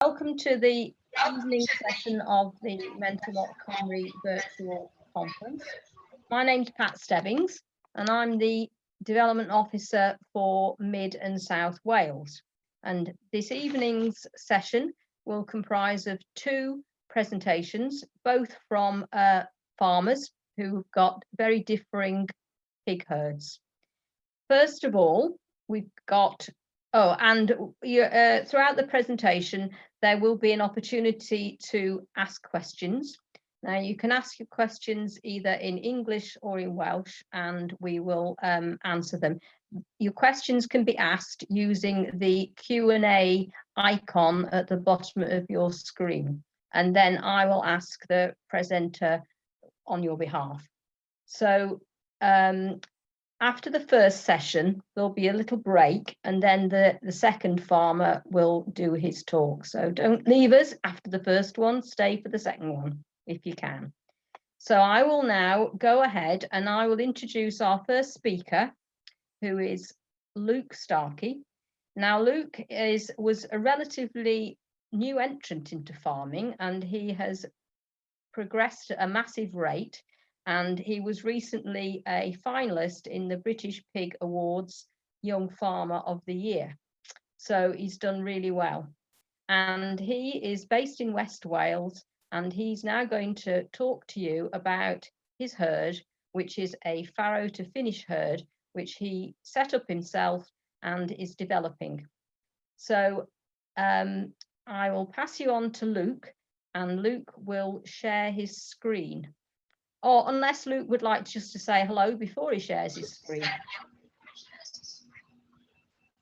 Welcome to the evening session of the Menter Moch Cymru virtual conference. My name's Pat Stebbings and I'm the Development Officer for Mid and South Wales. And this evening's session will comprise of two presentations, both from farmers who've got very differing pig herds. First of all, we've got throughout the presentation, there will be an opportunity to ask questions. Now, you can ask your questions either in English or in Welsh, and we will answer them. Your questions can be asked using the Q&A icon at the bottom of your screen, and then I will ask the presenter on your behalf. So, after the first session, there'll be a little break, and then the second farmer will do his talk. So don't leave us after the first one, stay for the second one if you can. So I will now go ahead and I will introduce our first speaker, who is Luke Starkey. Now, Luke was a relatively new entrant into farming, and he has progressed at a massive rate. And he was recently a finalist in the British Pig Awards Young Farmer of the Year. So he's done really well. And he is based in West Wales, and he's now going to talk to you about his herd, which is a farrow to finish herd, which he set up himself and is developing. So I will pass you on to Luke, and Luke will share his screen. Or unless Luke would like just to say hello before he shares his screen.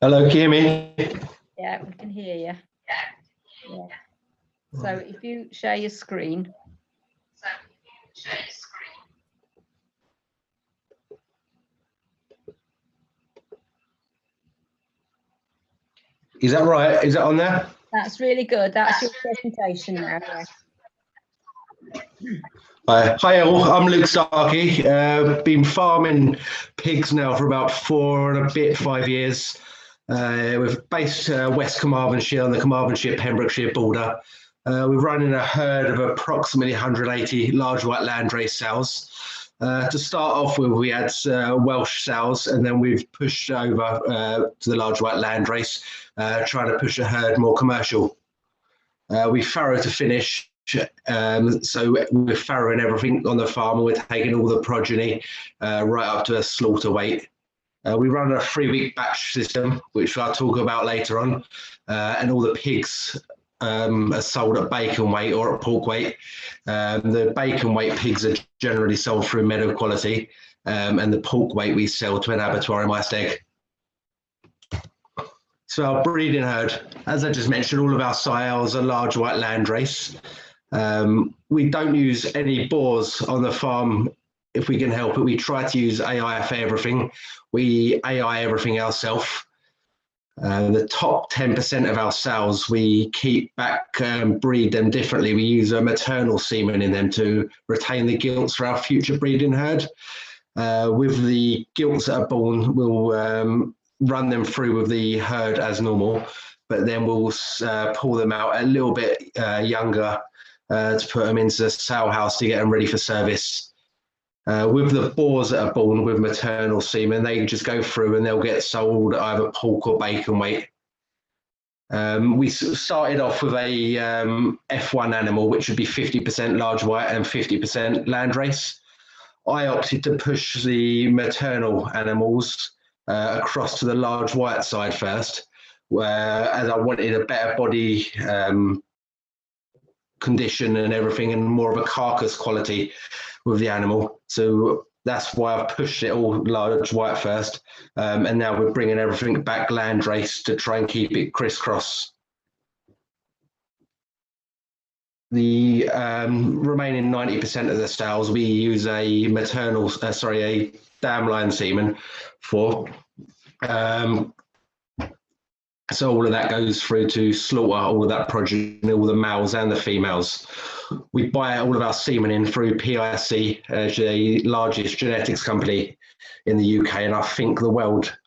Hello, can you hear me? Yeah, we can hear you. Yeah. So if you share your screen. Is that right? Is that on there? That's really good. That's your presentation now. Yeah. Hi all, I'm Luke Starkey. Been farming pigs now for about 5 years. We're based West Carmarthenshire on the Carmarthenshire-Pembrokeshire border. We're running a herd of approximately 180 large white landrace sows. To start off with, we had Welsh sows, and then we've pushed over to the large white landrace, trying to push a herd more commercial. We farrow to finish. So we're farrowing everything on the farm, and we're taking all the progeny right up to a slaughter weight. We run a 3-week batch system, which I'll talk about later on, and all the pigs are sold at bacon weight or at pork weight. The bacon weight pigs are generally sold through Meadow Quality, and the pork weight we sell to an abattoir in Maesteg. So our breeding herd, as I just mentioned, all of our sires are large white landrace. We don't use any boars on the farm if we can help it. We try to use AI for everything. We AI everything ourselves. The top 10% of our sows, we keep back, breed them differently. We use a maternal semen in them to retain the gilts for our future breeding herd. With the gilts that are born, we'll run them through with the herd as normal, but then we'll pull them out a little bit younger to put them into the sow house to get them ready for service. With the boars that are born with maternal semen, they just go through and they'll get sold either pork or bacon weight. We started off with a F1 animal, which would be 50% large white and 50% landrace. I opted to push the maternal animals across to the large white side first, as I wanted a better body condition and everything, and more of a carcass quality with the animal. So that's why I've pushed it all large white first, and now we're bringing everything back landrace to try and keep it crisscross. The remaining 90% of the sows we use a maternal, a dam line semen for. So all of that goes through to slaughter, all of that progeny, all the males and the females. We buy all of our semen in through PIC, the largest genetics company in the UK, and I think the world.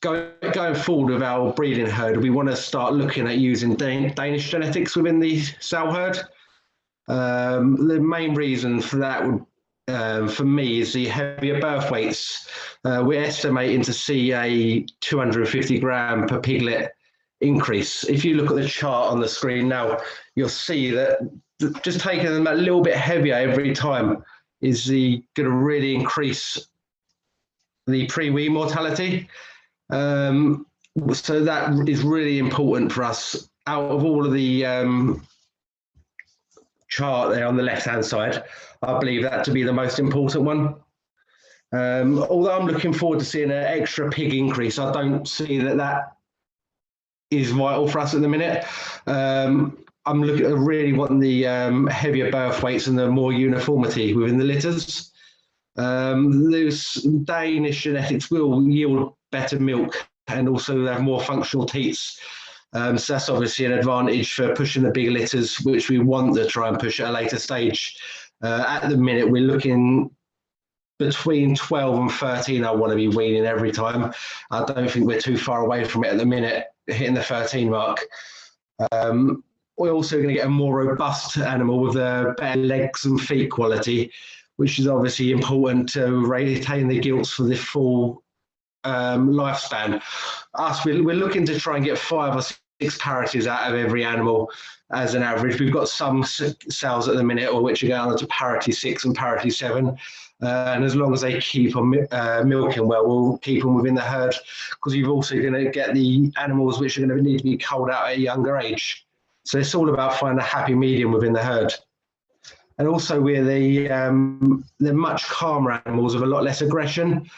going forward with our breeding herd, we want to start looking at using Danish genetics within the sow herd. The main reason for that would, for me, is the heavier birth weights. We're estimating to see a 250 gram per piglet increase. If you look at the chart on the screen now, you'll see that just taking them a little bit heavier every time is going to really increase the pre-wean mortality. So that is really important for us. Out of all of the chart there on the left-hand side, I believe that to be the most important one. Although I'm looking forward to seeing an extra pig increase, I don't see that is vital for us at the minute. I'm really wanting the heavier birth weights and the more uniformity within the litters. Those Danish genetics will yield better milk and also have more functional teats. So that's obviously an advantage for pushing the big litters, which we want to try and push at a later stage. At the minute, we're looking between 12 and 13. I want to be weaning every time. I don't think we're too far away from it at the minute, hitting the 13 mark. We're also going to get a more robust animal with better legs and feet quality, which is obviously important to retain the gilts for the full lifespan. We're looking to try and get 5 or 6 parities out of every animal as an average. We've got some sows at the minute, or which are going on to parity 6 and parity 7. And as long as they keep on milking well, we'll keep them within the herd, because you're also going to get the animals which are going to need to be culled out at a younger age. So it's all about finding a happy medium within the herd. And also we're the much calmer animals with a lot less aggression.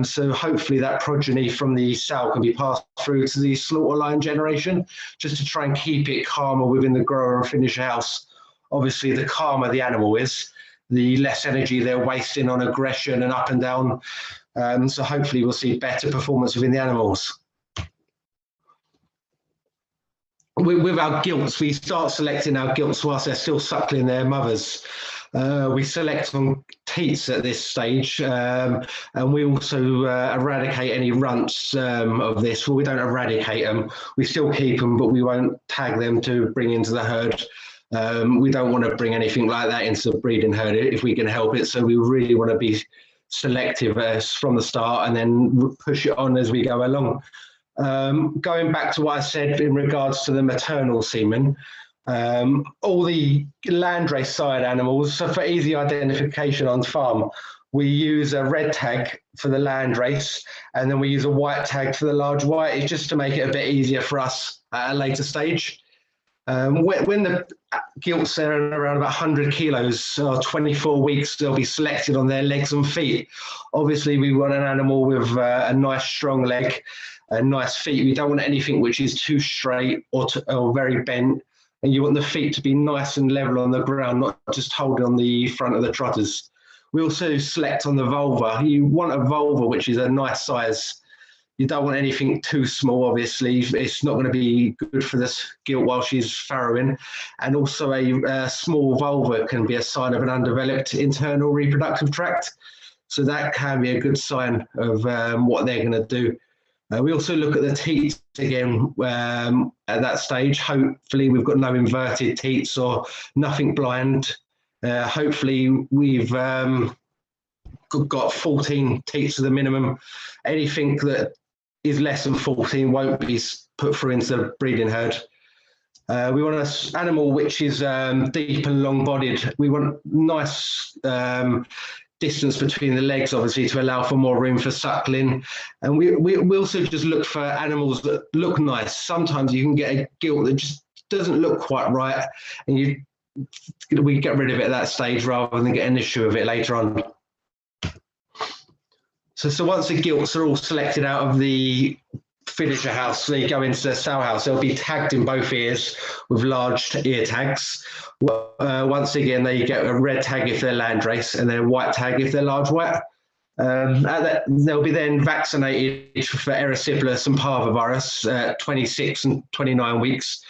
So hopefully that progeny from the sow can be passed through to the slaughter line generation, just to try and keep it calmer within the grower and finisher house. Obviously, the calmer the animal is, the less energy they're wasting on aggression and up and down. So hopefully we'll see better performance within the animals. With our gilts, we start selecting our gilts whilst they're still suckling their mothers. We select on teats at this stage, and we also eradicate any runts of this. Well, we don't eradicate them, we still keep them, but we won't tag them to bring into the herd. We don't want to bring anything like that into the breeding herd if we can help it, so we really want to be selective from the start and then push it on as we go along. Going back to what I said in regards to the maternal semen, all the landrace side animals, so for easy identification on farm, we use a red tag for the landrace, and then we use a white tag for the large white. It's just to make it a bit easier for us at a later stage. When the gilts are around about 100 kilos or 24 weeks, they'll be selected on their legs and feet. Obviously, we want an animal with a nice strong leg, nice feet. We don't want anything which is too straight or very bent, and you want the feet to be nice and level on the ground, not just holding on the front of the trotters. We also select on the vulva. You want a vulva which is a nice size. You don't want anything too small, obviously. It's not going to be good for this gilt while she's farrowing. And also a small vulva can be a sign of an undeveloped internal reproductive tract. So that can be a good sign of what they're going to do. We also look at the teats again at that stage. Hopefully we've got no inverted teats or nothing blind. Hopefully we've got 14 teats as the minimum. Anything that is less than 14 won't be put through into the breeding herd. We want an animal which is deep and long-bodied. We want nice distance between the legs, obviously, to allow for more room for suckling. And we also just look for animals that look nice. Sometimes you can get a gilt that just doesn't look quite right, and we get rid of it at that stage rather than get an issue of it later on. So once the gilts are all selected out of the finisher house, they go into the sow house. They'll be tagged in both ears with large ear tags. Once again, they get a red tag if they're landrace, and then a white tag if they're large white. They'll be then vaccinated for erysipelas and parvovirus at 26 and 29 weeks.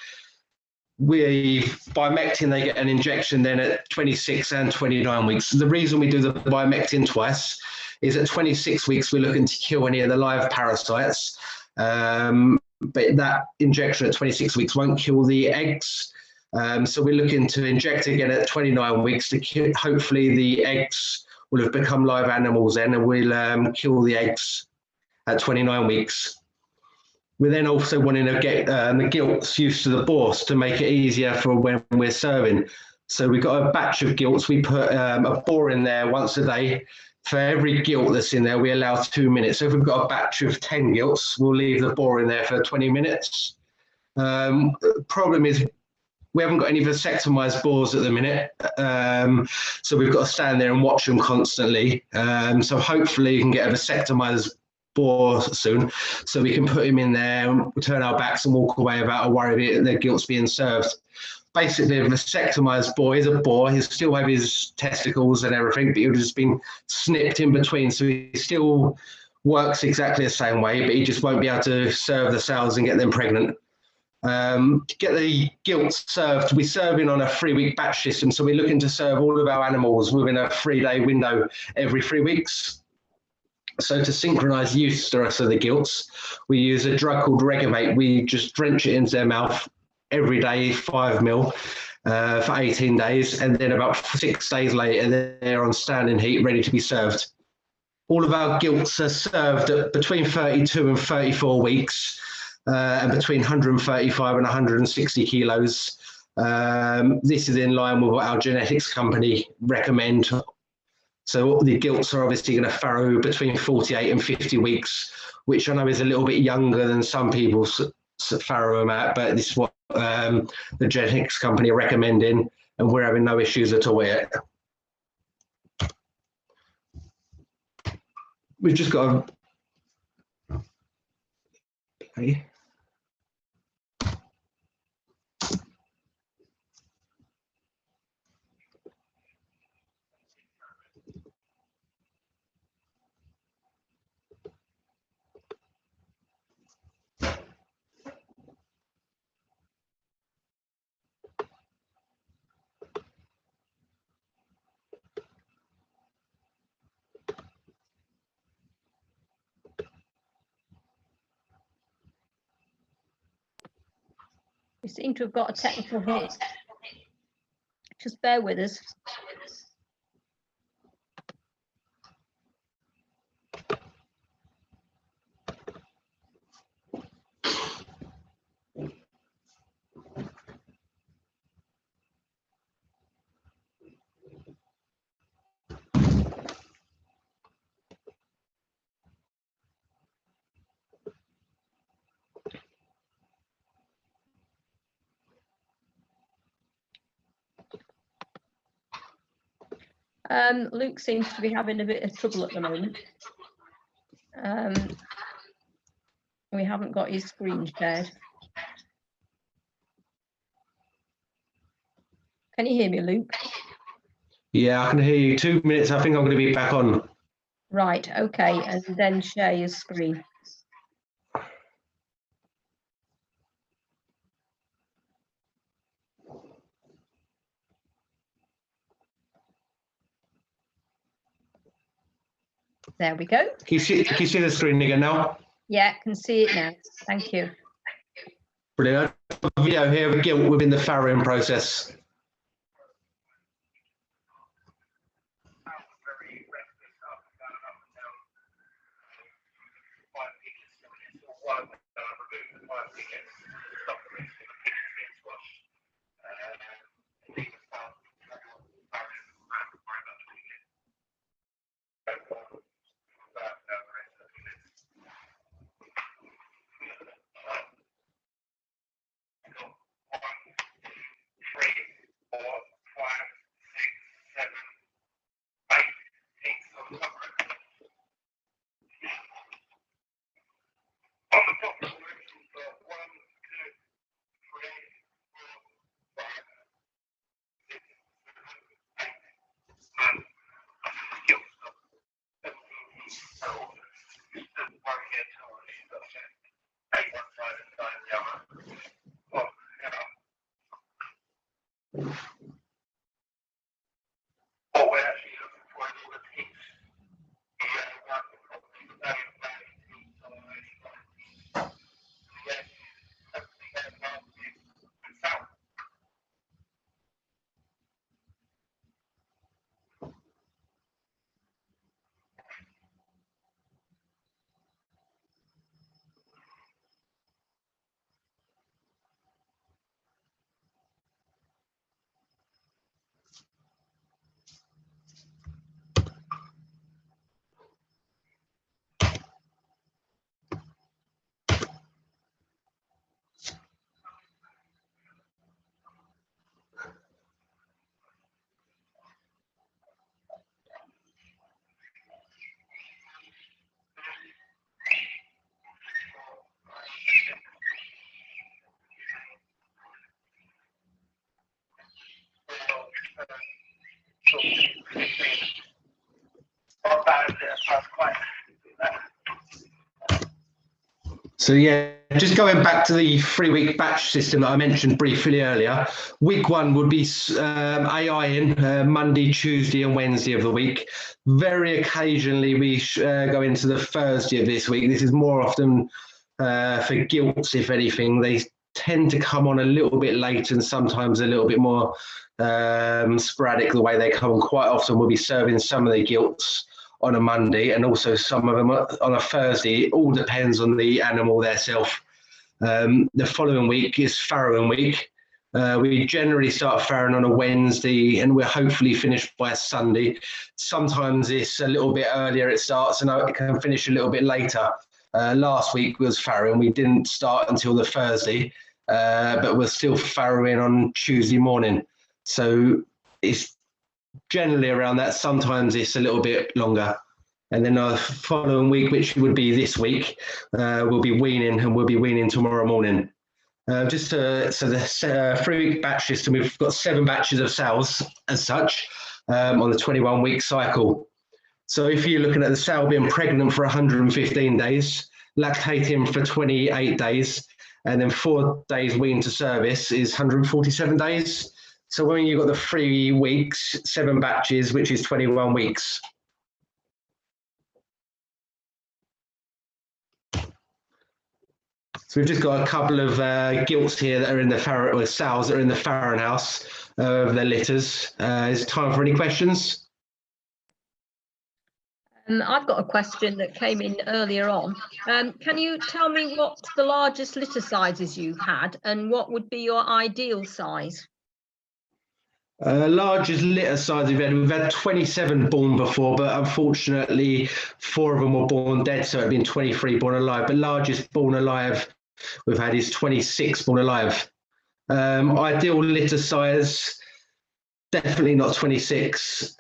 Bimectin, they get an injection then at 26 and 29 weeks. The reason we do the bimectin twice is at 26 weeks, we're looking to kill any of the live parasites. But that injection at 26 weeks won't kill the eggs. So we're looking to inject again at 29 weeks to kill, hopefully the eggs will have become live animals then, and we'll kill the eggs at 29 weeks. We're then also wanting to get the gilts used to the boars to make it easier for when we're serving. So we've got a batch of gilts. We put a boar in there once a day. For every gilt that's in there, we allow 2 minutes. So if we've got a batch of 10 gilts, we'll leave the boar in there for 20 minutes. The problem is we haven't got any vasectomized boars at the minute. So we've got to stand there and watch them constantly. So hopefully you can get a vasectomized boar soon, so we can put him in there, turn our backs and walk away without a worry that their gilt's being served. Basically, a vasectomized boar is a boar. He'll still have his testicles and everything, but he'll just been snipped in between. So he still works exactly the same way, but he just won't be able to serve the sows and get them pregnant. To get the gilts served, we're serving on a 3-week batch system. So we're looking to serve all of our animals within a 3-day window every 3 weeks. So to synchronise the use of the gilts, we use a drug called Regimate. We just drench it into their mouth every day, 5 ml, for 18 days. And then about 6 days later, they're on standing heat, ready to be served. All of our gilts are served at between 32 and 34 weeks, and between 135 and 160 kilos. This is in line with what our genetics company recommend. So the gilts are obviously going to farrow between 48 and 50 weeks, which I know is a little bit younger than some people farrow them at, but this is what the genetics company are recommending, and we're having no issues at all with it. We've just got to play. We seem to have got a technical hit. Just bear with us. Luke seems to be having a bit of trouble at the moment. We haven't got his screen shared. Can you hear me, Luke? Yeah, I can hear you. 2 minutes, I think I'm going to be back on. Right, okay, and then share your screen. There we go. Can you see the screen again now? Yeah, can see it now. Thank you. Brilliant. A video here of gilt within the farrowing process. So yeah, just going back to the 3-week batch system that I mentioned briefly earlier, week 1 would be AI in Monday, Tuesday and Wednesday of the week. Very occasionally we go into the Thursday of this week. This is more often for gilts, if anything. They tend to come on a little bit later and sometimes a little bit more sporadic the way they come on. Quite often we'll be serving some of the gilts on a Monday and also some of them on a Thursday. It all depends on the animal theirself. The following week is farrowing week. We generally start farrowing on a Wednesday and we're hopefully finished by Sunday. Sometimes it's a little bit earlier it starts and it can finish a little bit later. Last week was farrowing. We didn't start until the Thursday, but we're still farrowing on Tuesday morning. So it's generally around that. Sometimes it's a little bit longer. And then the following week, which would be this week, we'll be weaning, and we'll be weaning tomorrow morning. So the 3-week batch system, we've got 7 batches of sows as such on the 21-week cycle. So if you're looking at the sow being pregnant for 115 days, lactating for 28 days, and then 4 days wean to service is 147 days. So when you've got the 3 weeks, 7 batches, which is 21 weeks. So we've just got a couple of gilts here that are in the farrow, or sows that are in the farrowing house of their litters. Is it time for any questions? I've got a question that came in earlier on. Can you tell me what the largest litter sizes you've had and what would be your ideal size? Largest litter size we've had 27 born before, but unfortunately 4 of them were born dead, so it'd been 23 born alive. But largest born alive we've had is 26 born alive. Ideal litter size, definitely not 26.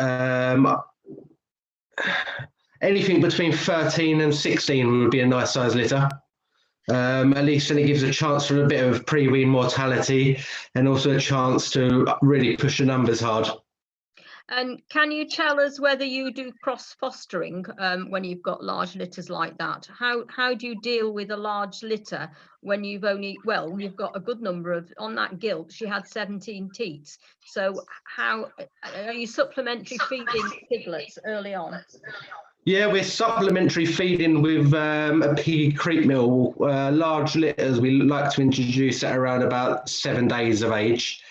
Anything between 13 and 16 would be a nice size litter. At least then it gives a chance for a bit of pre-wean mortality and also a chance to really push the numbers hard. And can you tell us whether you do cross-fostering when you've got large litters like that? How do you deal with a large litter when you've you've got a good number of, on that gilt, she had 17 teats. So how are you supplementary feeding piglets early on? Yeah, we're supplementary feeding with a piggy creep meal. Large litters we like to introduce at around about 7 days of age.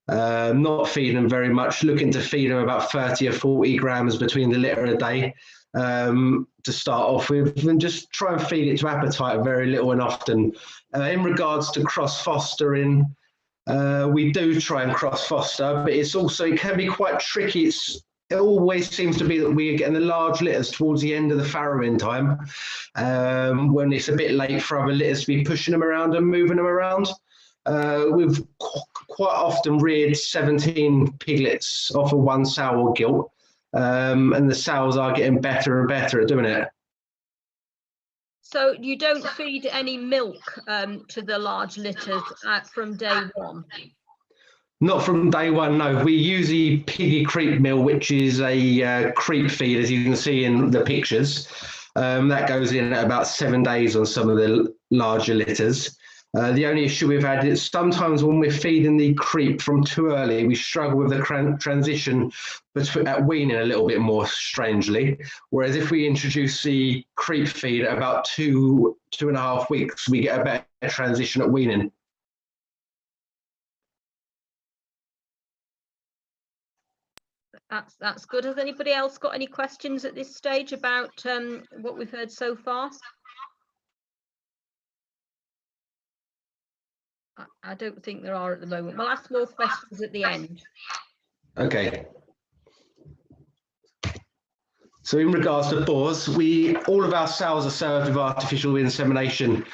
Not feeding them very much, looking to feed them about 30 or 40 grams between the litter a day to start off with, and just try and feed it to appetite very little and often. In regards to cross-fostering, we do try and cross-foster, but it can be quite tricky. It always seems to be that we are getting the large litters towards the end of the farrowing time, when it's a bit late for other litters to be pushing them around and moving them around. We've quite often reared 17 piglets off of one sow or gilt, and the sows are getting better and better at doing it. So you don't feed any milk to the large litters from day one? Not from day one, no. We use the piggy creep meal, which is a creep feed, as you can see in the pictures. That goes in at about 7 days on some of the larger litters. The only issue we've had is sometimes when we're feeding the creep from too early, we struggle with the transition at weaning a little bit more, strangely. Whereas if we introduce the creep feed at about 2.5 weeks, we get a better transition at weaning. That's good. Has anybody else got any questions at this stage about what we've heard so far? I don't think there are at the moment. We'll ask more questions at the end. Okay. So in regards to boars, all of our sows are served with artificial insemination.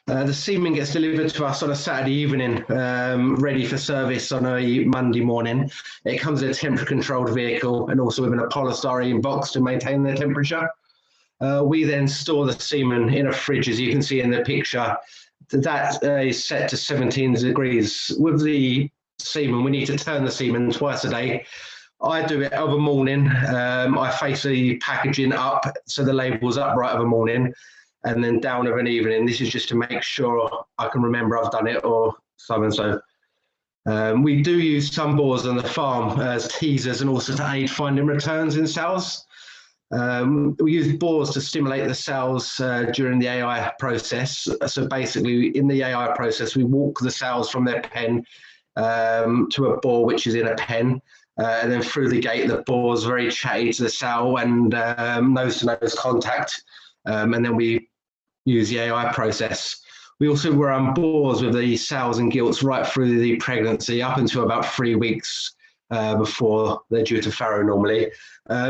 The semen gets delivered to us on a Saturday evening, ready for service on a Monday morning. It comes in a temperature-controlled vehicle and also within a polystyrene box to maintain the temperature. We then store the semen in a fridge, as you can see in the picture. That is set to 17 degrees. With the semen, we need to turn the semen twice a day. I do it of a morning. I face the packaging up so the label's upright of a morning. and then down of an evening. This is just to make sure I can remember I've done it or so and so. We do use some bores on the farm as teasers and also to aid finding returns in cells. We use bores to stimulate the cells during the AI process. So basically in the AI process, we walk the cells from their pen to a bore which is in a pen. And then through the gate, the bore's very chatty to the cell and nose-to-nose contact. And then we use the AI process. We also run bores with the cells and gilts right through the pregnancy up until about 3 weeks before they're due to farrow normally.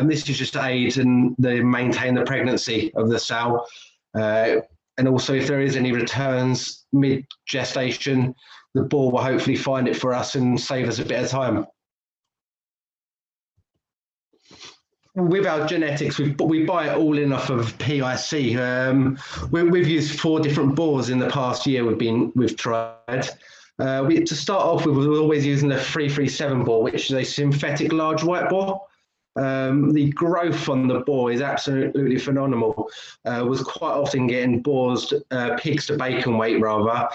This is just to aid and they maintain the pregnancy of the cell. And also if there is any returns mid-gestation, the bore will hopefully find it for us and save us a bit of time. With our genetics, we buy it all in off of PIC. We've used 4 different bores in the past year we've tried. To start off with, we were always using the 337 bore, which is a synthetic large white bore. The growth on the bore is absolutely phenomenal. Was quite often getting bores, pigs to bacon weight rather,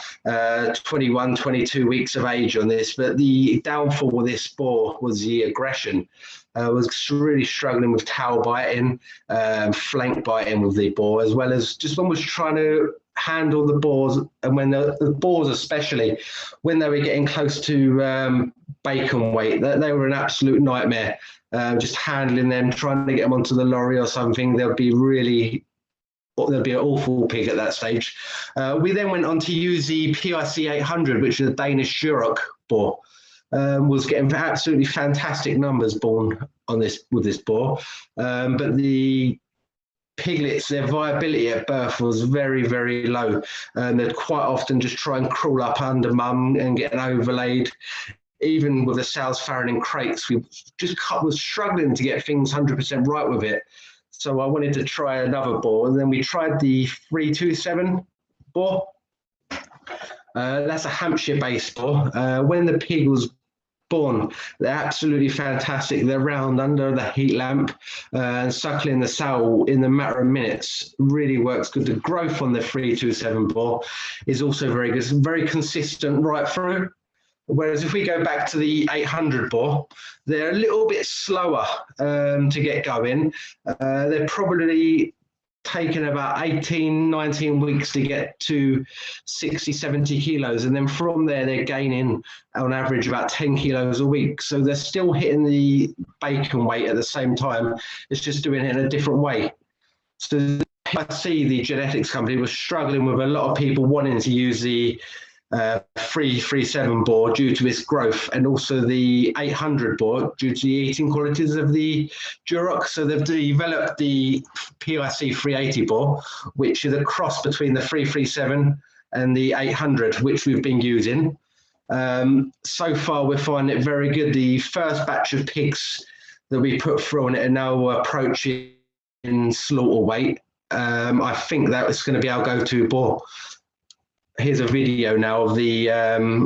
21, 22 weeks of age on this. But the downfall of this bore was the aggression. Was really struggling with tail biting, flank biting with the bore, as well as just when was trying to handle the bores, and when the bores especially, when they were getting close to bacon weight, they were an absolute nightmare. Just handling them, trying to get them onto the lorry or something, there'd be an awful pig at that stage. We then went on to use the PIC 800, which is a Danish Duroc bore. Was getting absolutely fantastic numbers born on with this bore, but the piglets, their viability at birth was very, very low, and they'd quite often just try and crawl up under mum and get overlaid. Even with the sows farrowing in crates, we just was struggling to get things 100% right with it. So I wanted to try another bore, and then we tried the 327 bore. That's a Hampshire-based bore. When the pig was born, they're absolutely fantastic. They're round under the heat lamp and suckling the sow in a matter of minutes. Really works good. The growth on the 327 bore is also very good. It's very consistent right through. Whereas if we go back to the 800 bore, they're a little bit slower to get going. They're probably taken about 18, 19 weeks to get to 60, 70 kilos. And then from there, they're gaining on average about 10 kilos a week. So they're still hitting the bacon weight at the same time. It's just doing it in a different way. So I see the genetics company was struggling with a lot of people wanting to use the 337 bore due to its growth, and also the 800 bore due to the eating qualities of the Duroc. So they've developed the PIC 380 bore, which is a cross between the 337 and the 800, which we've been using. So far, we're finding it very good. The first batch of pigs that we put through on it are now approaching slaughter weight. I think that is going to be our go-to bore. Here's a video now of the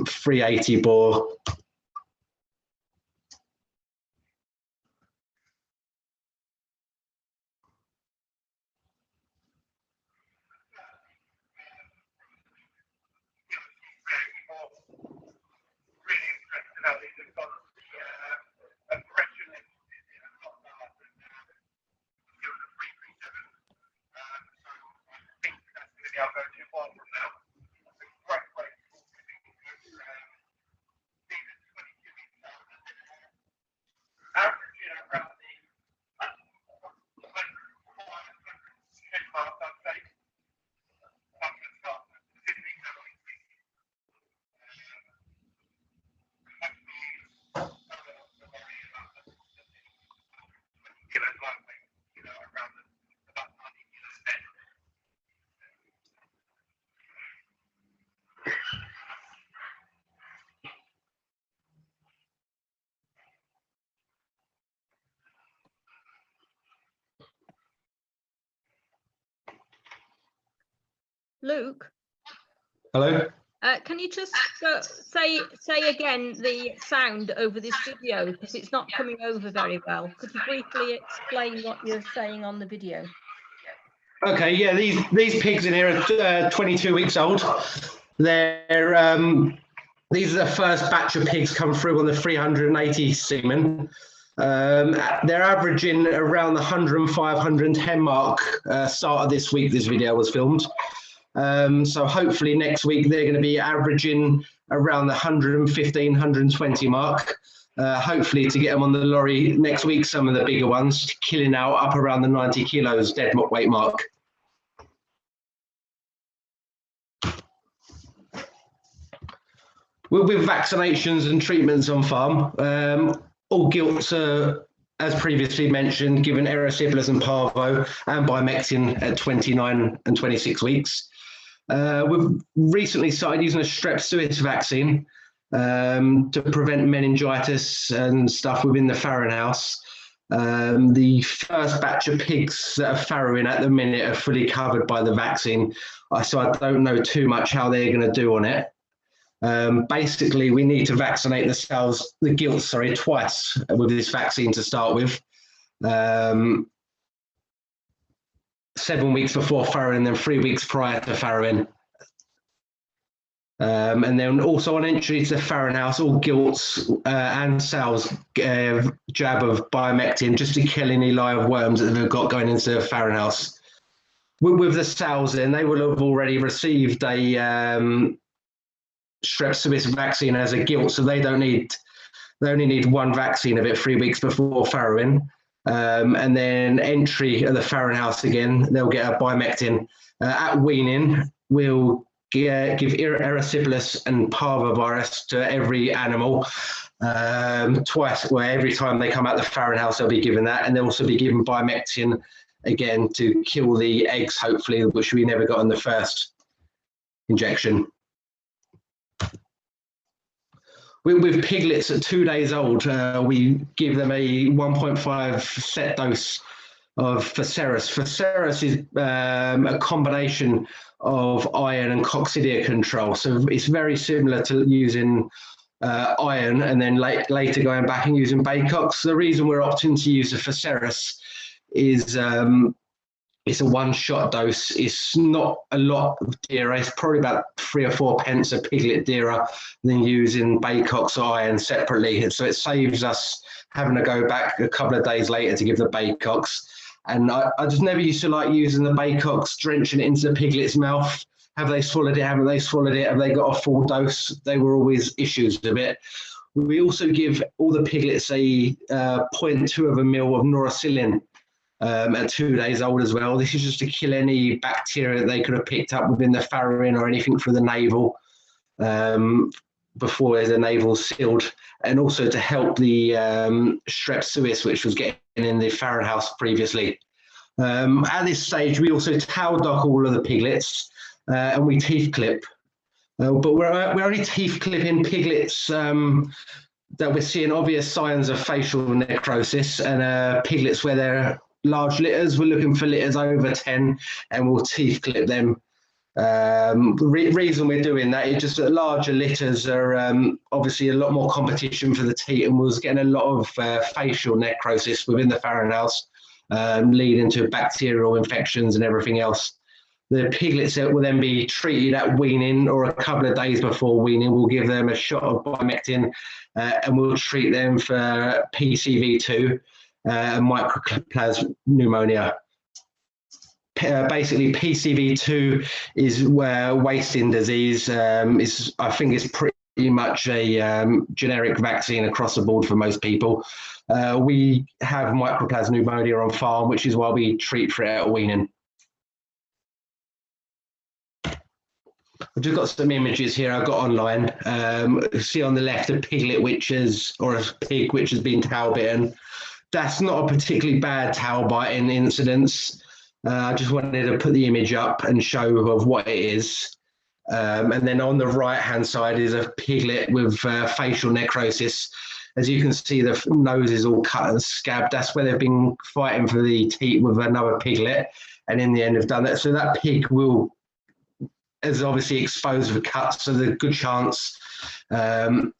380 bore. Luke? Hello? Can you just say again the sound over this video, because it's not coming over very well. Could you briefly explain what you're saying on the video? Okay, yeah, these pigs in here are 22 weeks old. They're these are the first batch of pigs come through on the 380 semen. They're averaging around the 105, 110 mark. Start of this week, this video was filmed. So hopefully next week they're going to be averaging around the 115, 120 mark. Hopefully to get them on the lorry next week, some of the bigger ones, killing out up around the 90 kilos dead weight mark. With vaccinations and treatments on farm, all gilts are, as previously mentioned, given erysipelas and parvo and bimectin at 29 and 26 weeks. We've recently started using a strep suis vaccine to prevent meningitis and stuff within the farrowing house. The first batch of pigs that are farrowing at the minute are fully covered by the vaccine, so I don't know too much how they're going to do on it. Basically, we need to vaccinate the gilts, twice with this vaccine to start with. 7 weeks before farrowing, then 3 weeks prior to farrowing. And then also on entry to the farrowing house, all gilts and sows jab of bimectin just to kill any live worms that they've got going into the farrowing house. With the sows, then they will have already received a strep suis vaccine as a gilt, so they only need one vaccine of it 3 weeks before farrowing. And then entry at the farrowing house again, they'll get a bimectin. At weaning, we'll give erysipelas and parvovirus to every animal twice, where every time they come out the farrowing house, they'll be given that, and they'll also be given bimectin again to kill the eggs, hopefully, which we never got in the first injection. With piglets at 2 days old, we give them a 1.5 set dose of Phaceris. Phaceris is a combination of iron and coccidia control. So it's very similar to using iron and then later going back and using Baycox. The reason we're opting to use the Phaceris is it's a one-shot dose. It's not a lot of DRA. It's probably about 3 or 4 pence a piglet DRA than using Baycox or iron separately. So it saves us having to go back a couple of days later to give the Baycox. And I just never used to like using the Baycox, drenching it into the piglet's mouth. Have they swallowed it? Haven't they swallowed it? Have they got a full dose? They were always issues with it. We also give all the piglets a 0.2 of a mil of noracillin at 2 days old as well. This is just to kill any bacteria that they could have picked up within the farrowing or anything through the navel before the navel's sealed, and also to help the strep suis, which was getting in the farrowing house previously. At this stage, we also towel dock all of the piglets and we teeth clip. But we're only teeth clipping piglets that we're seeing obvious signs of facial necrosis, and piglets where they're large litters, we're looking for litters over 10 and we'll teeth clip them. The reason we're doing that is just that larger litters are obviously a lot more competition for the teat, and we're getting a lot of facial necrosis within the farrowing house, leading to bacterial infections and everything else. The piglets will then be treated at weaning or a couple of days before weaning. We'll give them a shot of bimectin and we'll treat them for PCV2 and mycoplasma pneumonia. Basically, PCV2 is wasting disease. I think it's pretty much a generic vaccine across the board for most people. We have mycoplasma pneumonia on farm, which is why we treat for it at weaning. I've just got some images here I've got online. See on the left a piglet or a pig which has been towel bitten. That's not a particularly bad towel biting incidence. I just wanted to put the image up and show of what it is. And then on the right hand side is a piglet with facial necrosis. As you can see, the nose is all cut and scabbed. That's where they've been fighting for the teat with another piglet, and in the end have done that. So that pig is obviously exposed with cuts, so there's a good chance that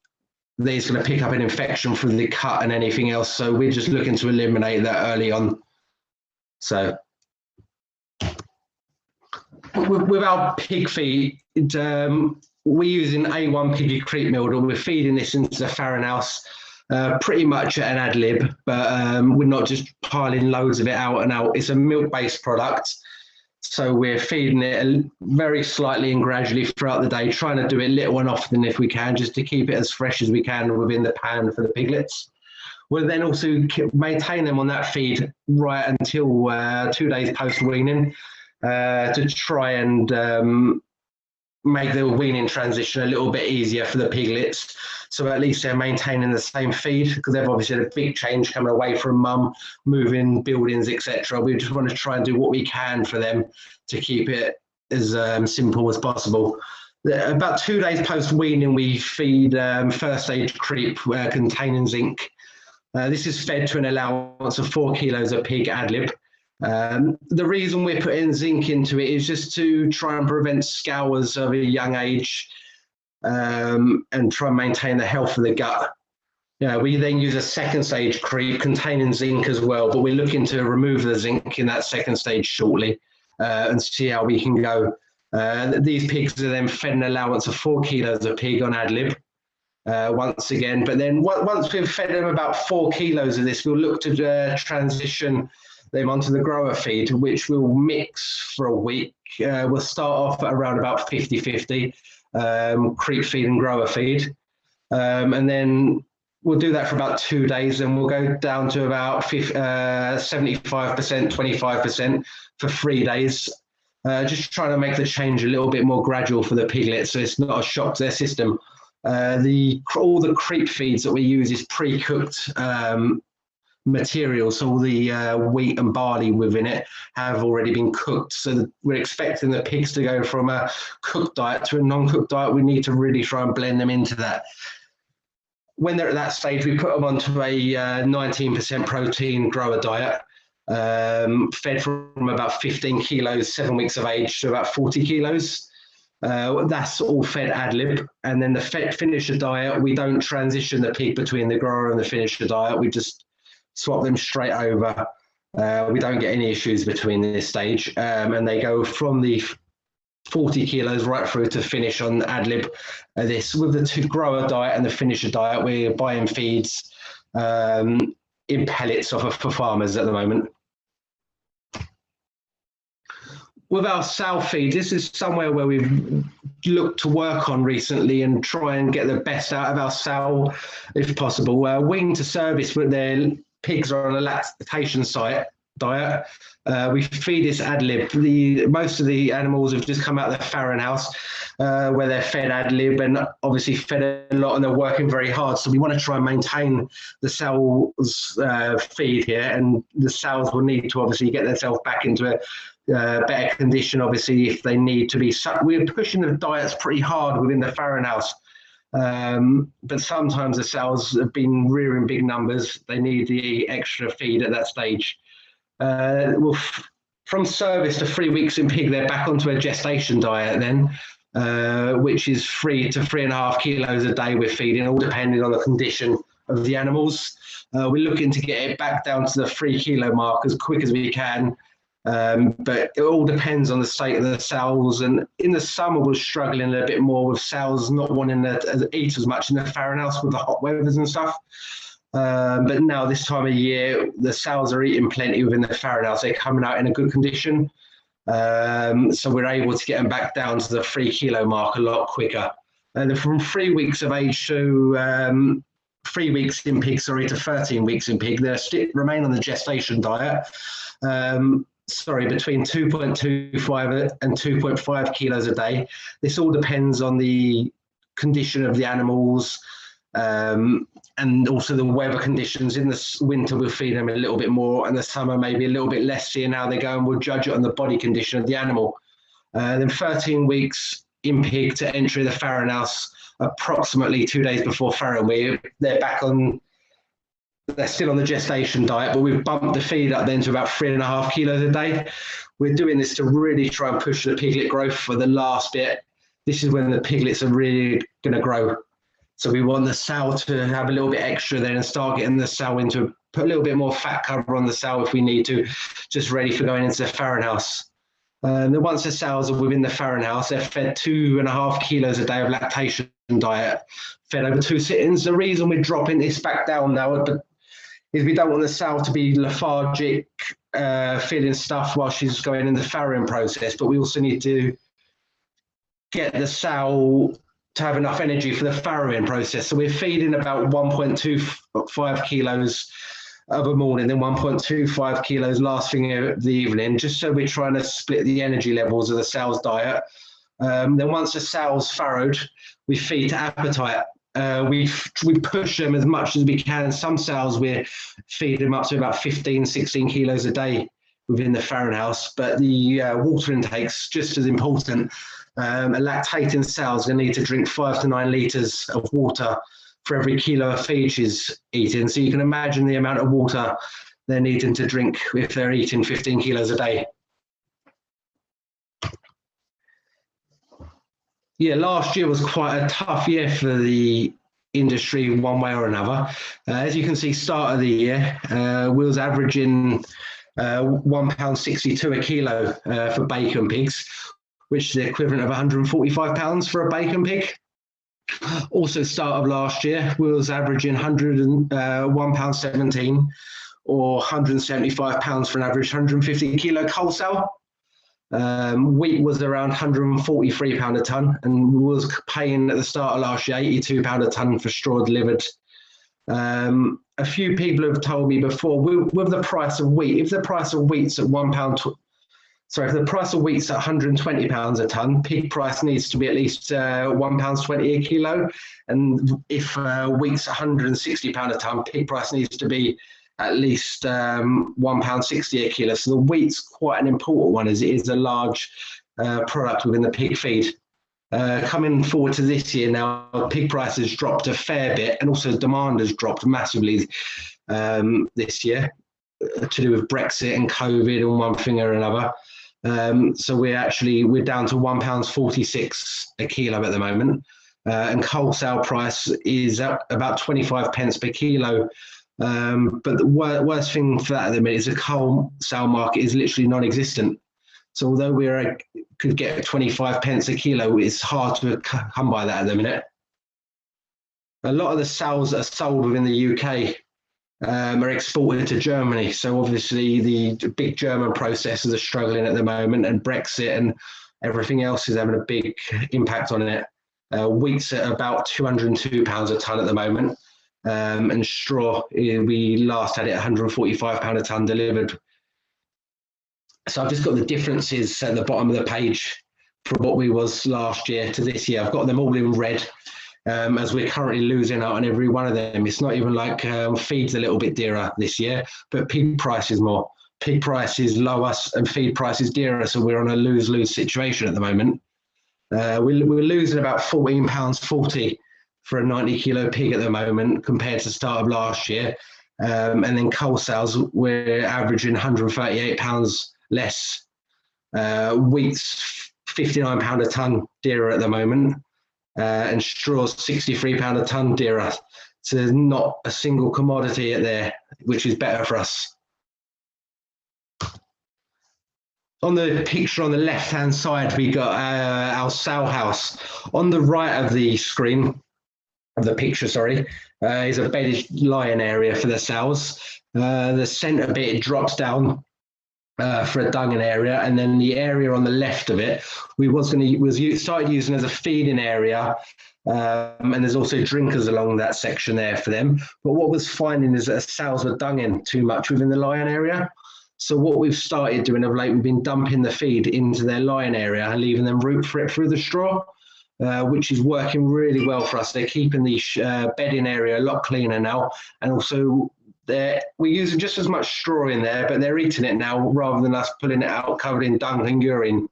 it's going to pick up an infection from the cut and anything else. So we're just looking to eliminate that early on. So with our pig feed, we're using A1 piggy creep meal. We're feeding this into the farrow house pretty much at an ad lib, but we're not just piling loads of it out and out. It's a milk-based product, so we're feeding it very slightly and gradually throughout the day, trying to do it little and often if we can, just to keep it as fresh as we can within the pan for the piglets. We'll then also maintain them on that feed right until 2 days post-weaning to try and make the weaning transition a little bit easier for the piglets. So at least they're maintaining the same feed, because they've obviously had a big change coming away from mum, moving buildings, etc. We just want to try and do what we can for them to keep it as simple as possible. About 2 days post-weaning, we feed first stage creep containing zinc. This is fed to an allowance of 4 kilos of pig ad lib. The reason we're putting zinc into it is just to try and prevent scours of a young age and try and maintain the health of the gut. We then use a second stage creep containing zinc as well, but we're looking to remove the zinc in that second stage shortly and see how we can go. These pigs are then fed an allowance of 4 kilos of pig on ad lib. Once again, but then once we've fed them about 4 kilos of this, we'll look to transition them onto the grower feed, which we'll mix for a week. We'll start off at around about 50-50 creep feed and grower feed, and then we'll do that for about 2 days, and we'll go down to about 75%, 25% for 3 days, just trying to make the change a little bit more gradual for the piglets, so it's not a shock to their system. All the creep feeds that we use is pre-cooked material, so all the wheat and barley within it have already been cooked. So we're expecting the pigs to go from a cooked diet to a non-cooked diet. We need to really try and blend them into that. When they're at that stage, we put them onto a 19% protein grower diet, fed from about 15 kilos, 7 weeks of age, to about 40 kilos. That's all fed ad lib, and then the finisher diet, we don't transition the pig between the grower and the finisher diet. We just swap them straight over. We don't get any issues between this stage, and they go from the 40 kilos right through to finish on ad lib. This with the two grower diet and the finisher diet, we're buying feeds in pellets for farmers at the moment. With our sow feed, this is somewhere where we've looked to work on recently and try and get the best out of our sow if possible. Wean to service, but their pigs are on a lactation diet. We feed this ad lib. Most of the animals have just come out of the farrow house where they're fed ad lib and obviously fed a lot, and they're working very hard. So we want to try and maintain the sow's feed here, and the sows will need to obviously get themselves back into a better condition, obviously, if they need to be. We're pushing the diets pretty hard within the farrow house, but sometimes the sows have been rearing big numbers. They need the extra feed at that stage. From service to 3 weeks in pig, they're back onto a gestation diet then, which is 3 to 3.5 kilos a day we're feeding, all depending on the condition of the animals. We're looking to get it back down to the 3 kilo mark as quick as we can. But it all depends on the state of the sows, and in the summer we're struggling a bit more with sows not wanting to eat as much in the farrow house with the hot weathers and stuff. But now this time of year the sows are eating plenty within the farrow house. They're coming out in a good condition, so we're able to get them back down to the 3 kilo mark a lot quicker. And from 3 weeks of age to 3 weeks in pig, to 13 weeks in pig, they remain on the gestation diet. Between 2.25 and 2.5 kilos a day. This all depends on the condition of the animals and also the weather conditions. In the winter, we'll feed them a little bit more, and the summer maybe a little bit less, seeing how they go, and we'll judge it on the body condition of the animal. Then 13 weeks in pig to entry the farrow house approximately 2 days before farrowing. They're still on the gestation diet, but we've bumped the feed up then to about 3.5 kilos a day. We're doing this to really try and push the piglet growth for the last bit. This is when the piglets are really going to grow. So we want the sow to have a little bit extra then and start getting the sow into, put a little bit more fat cover on the sow if we need to, just ready for going into the farrow house. Then once the sows are within the farrowing house, they're fed 2.5 kilos a day of lactation diet, fed over 2 sittings. The reason we're dropping this back down now is we don't want the sow to be lethargic, feeling stuff while she's going in the farrowing process, but we also need to get the sow to have enough energy for the farrowing process. So we're feeding about 1.25 kilos of a morning, then 1.25 kilos last thing of the evening, just so we're trying to split the energy levels of the sow's diet. Then once the sow's farrowed, we feed to appetite. We push them as much as we can. Some sows we feed them up to about 15, 16 kilos a day within the farrowing house, but the water intake's just as important. A lactating sow is going to need to drink 5 to 9 litres of water for every kilo of feed she's eating. So you can imagine the amount of water they're needing to drink if they're eating 15 kilos a day. Yeah, last year was quite a tough year for the industry one way or another. As you can see, start of the year, we was averaging £1.62 a kilo for bacon pigs, which is the equivalent of £145 for a bacon pig. Also, start of last year, we was averaging £1.17 or £175 for an average 150 kilo coal sow. Wheat was around £143 a tonne, and we was paying at the start of last year £82 a tonne for straw delivered. A few people have told me before, with the price of wheat, if the price of wheat's at if the price of wheat's at £120 a tonne, pig price needs to be at least £1.20 a kilo. And if wheat's £160 a tonne, pig price needs to be at least £1.60 a kilo. So the wheat's quite an important one, as it is a large product within the pig feed. Coming forward to this year now, pig prices dropped a fair bit, and also demand has dropped massively this year to do with Brexit and COVID and one thing or another. So we're down to £1.46 a kilo at the moment, and coal sale price is up about 25 pence per kilo. But the worst thing for that at the minute is the coal sale market is literally non-existent. So although we could get 25 pence a kilo, it's hard to come by that at the minute. A lot of the sows that are sold within the UK are exported to Germany. So obviously the big German processors are struggling at the moment, and Brexit and everything else is having a big impact on it. Wheat's at about £202 a tonne at the moment. And straw, we last had it £145 a tonne delivered. So I've just got the differences at the bottom of the page from what we was last year to this year. I've got them all in red, as we're currently losing out on every one of them. It's not even like feed's a little bit dearer this year, but pig price is more. Pig price is lower and feed price is dearer, so we're on a lose-lose situation at the moment. We're losing about £14.40 for a 90 kilo pig at the moment compared to the start of last year. And then coal sales, we're averaging £138 less. Wheat's £59 a tonne dearer at the moment, and straw's £63 a tonne dearer. So there's not a single commodity at there, which is better for us. On the picture on the left-hand side, we got our sow house. On the right of the screen, of the picture, is a bedded lying area for the sows. The centre bit drops down for a dunging area, and then the area on the left of it started using as a feeding area, and there's also drinkers along that section there for them. But what was finding is that sows were dunging too much within the lying area. So what we've started doing of late, we've been dumping the feed into their lying area and leaving them root for it through the straw. Which is working really well for us. They're keeping the bedding area a lot cleaner now, and also we're using just as much straw in there, but they're eating it now rather than us pulling it out covered in dung and urine.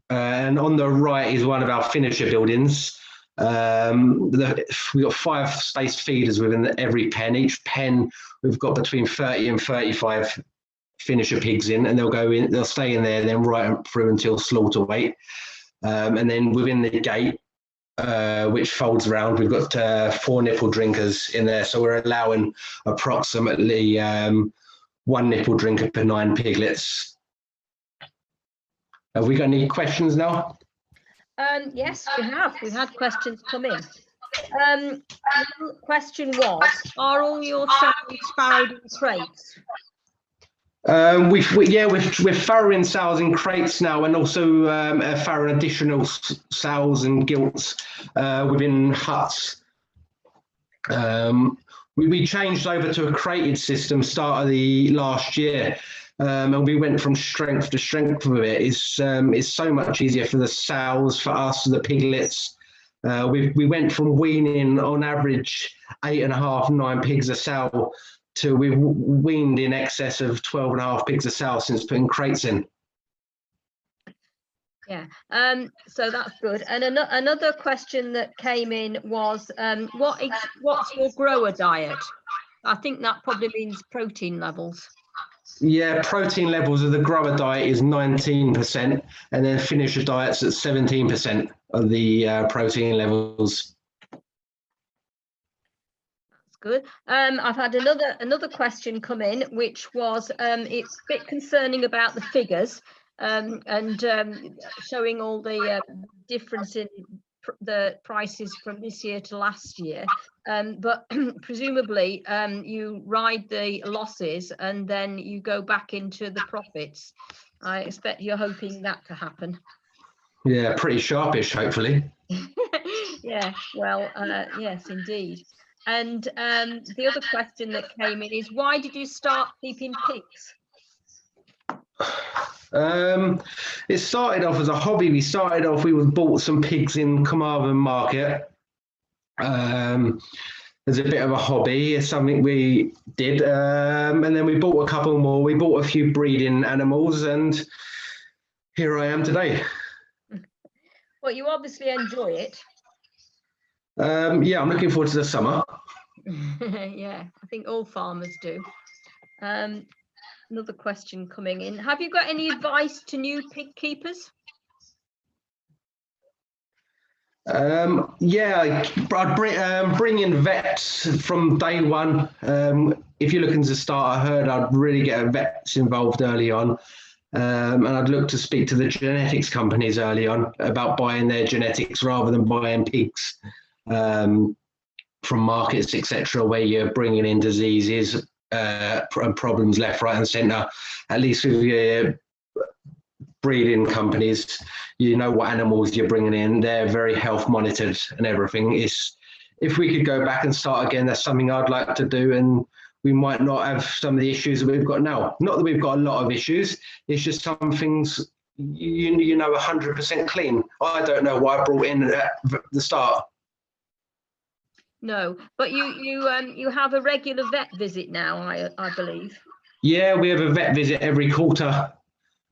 And on the right is one of our finisher buildings. We've got 5 spaced feeders within every pen. Each pen we've got between 30 and 35 finisher pigs in, and they'll stay in there then right through until slaughter weight. And then within the gate, which folds around, we've got 4 nipple drinkers in there. So we're allowing approximately 1 nipple drinker per 9 piglets. Have we got any questions now? Yes, we have. We've had questions come in. One question was, are all your sows farrowed in crates? We're farrowing sows in crates now, and also farrowing additional sows and gilts within huts. We changed over to a crated system start of the last year, and we went from strength to strength with it. It's so much easier for the sows, for us, the piglets. We went from weaning on average 8.5, 9 pigs a sow to we've weaned in excess of 12.5 pigs a sow since putting crates in. Yeah, so that's good. And another question that came in was, what's your grower diet? I think that probably means protein levels. Yeah, protein levels of the grower diet is 19%, and then finisher diet's at 17% of the protein levels. That's good. I've had another question come in, which was it's a bit concerning about the figures. And showing all the difference in the prices from this year to last year, but presumably you ride the losses and then you go back into the profits. I expect you're hoping that to happen. Yeah, pretty sharpish, hopefully. Yeah, well, yes, indeed. And the other question that came in is, why did you start keeping pigs? It started off as a hobby. We bought some pigs in Carmarthen Market as a bit of a hobby. It's something we did, and then we bought a couple more. We bought a few breeding animals, and here I am today. Well, you obviously enjoy it. Yeah, I'm looking forward to the summer. Yeah, I think all farmers do. Another question coming in. Have you got any advice to new pig keepers? Yeah, I'd bring in vets from day one. If you're looking to start a herd, I'd really get vets involved early on. And I'd look to speak to the genetics companies early on about buying their genetics rather than buying pigs from markets, etc., where you're bringing in diseases and problems left, right, and centre. At least with your breeding companies, you know what animals you're bringing in. They're very health monitored and everything. If we could go back and start again, that's something I'd like to do, and we might not have some of the issues that we've got now. Not that we've got a lot of issues. It's just some things you know 100% clean. I don't know why I brought in at the start. No, but you have a regular vet visit now, I believe. Yeah, we have a vet visit every quarter.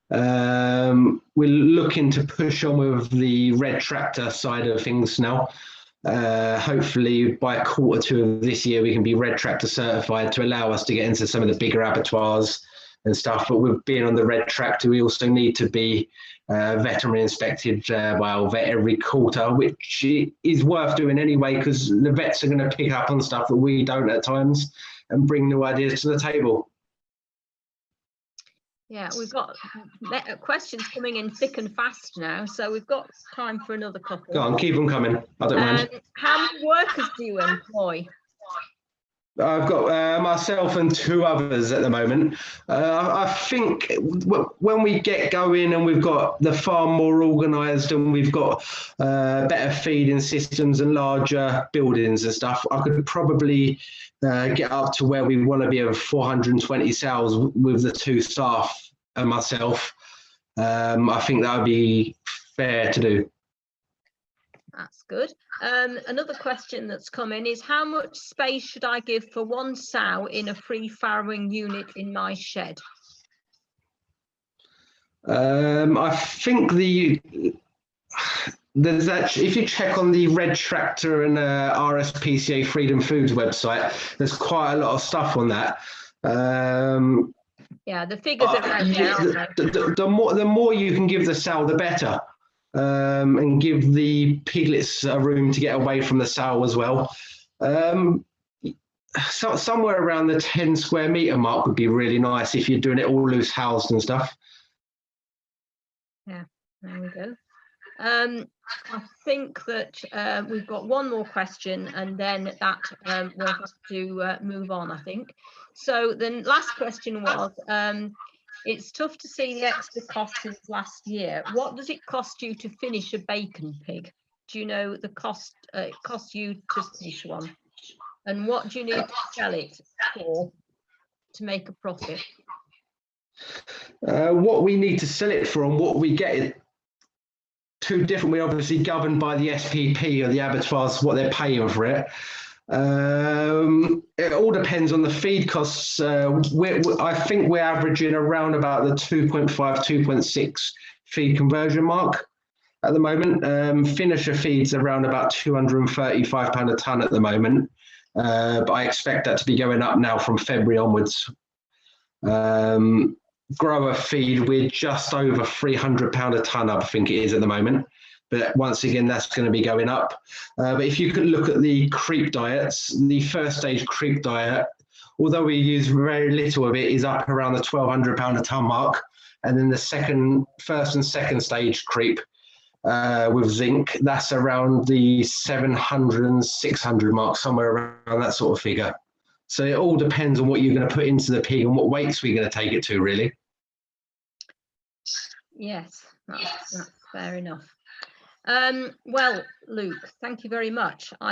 We're looking to push on with the red tractor side of things now. Hopefully by Q2 of this year we can be red tractor certified to allow us to get into some of the bigger abattoirs and stuff. But with being on the red tractor, we also need to be veterinary inspected by our vet every quarter, which is worth doing anyway, because the vets are going to pick up on stuff that we don't at times and bring new ideas to the table. Yeah, we've got questions coming in thick and fast now, so we've got time for another couple. Go on, keep them coming. I don't mind. How many workers do you employ? I've got myself and 2 others at the moment. I think when we get going and we've got the farm more organised and we've got better feeding systems and larger buildings and stuff, I could probably get up to where we want to be of 420 sows with the 2 staff and myself. I think that would be fair to do. That's good. Another question that's come in is, how much space should I give for 1 sow in a free farrowing unit in my shed? I think there's actually, if you check on the Red Tractor and RSPCA Freedom Foods website, there's quite a lot of stuff on that. Yeah, the figures are right there. The more you can give the sow, the better. And give the piglets a room to get away from the sow as well. So somewhere around the 10 square metre mark would be really nice if you're doing it all loose housed and stuff. Yeah, There we go. I think that we've got one more question, and then that we'll have to move on, I think. So the last question was, it's tough to see the extra cost since last year. What does it cost you to finish a bacon pig? Do you know the cost it costs you to finish one? And what do you need to sell it for to make a profit? What we need to sell it for and what we get is two different. We're obviously governed by the SPP or the abattoirs, what they're paying for it. It all depends on the feed costs. I think we're averaging around about the 2.5, 2.6 feed conversion mark at the moment. Finisher feeds around about £235 a tonne at the moment, but I expect that to be going up now from February onwards. Grower feed, we're just over £300 a tonne, I think it is at the moment. But once again, that's going to be going up. But if you could look at the creep diets, the first stage creep diet, although we use very little of it, is up around the £1,200 a tonne mark. And then the first and second stage creep with zinc, that's around the 700 and 600 mark, somewhere around that sort of figure. So it all depends on what you're going to put into the pig and what weights we're going to take it to, really. Yes, that's fair enough. Well, Luke, thank you very much.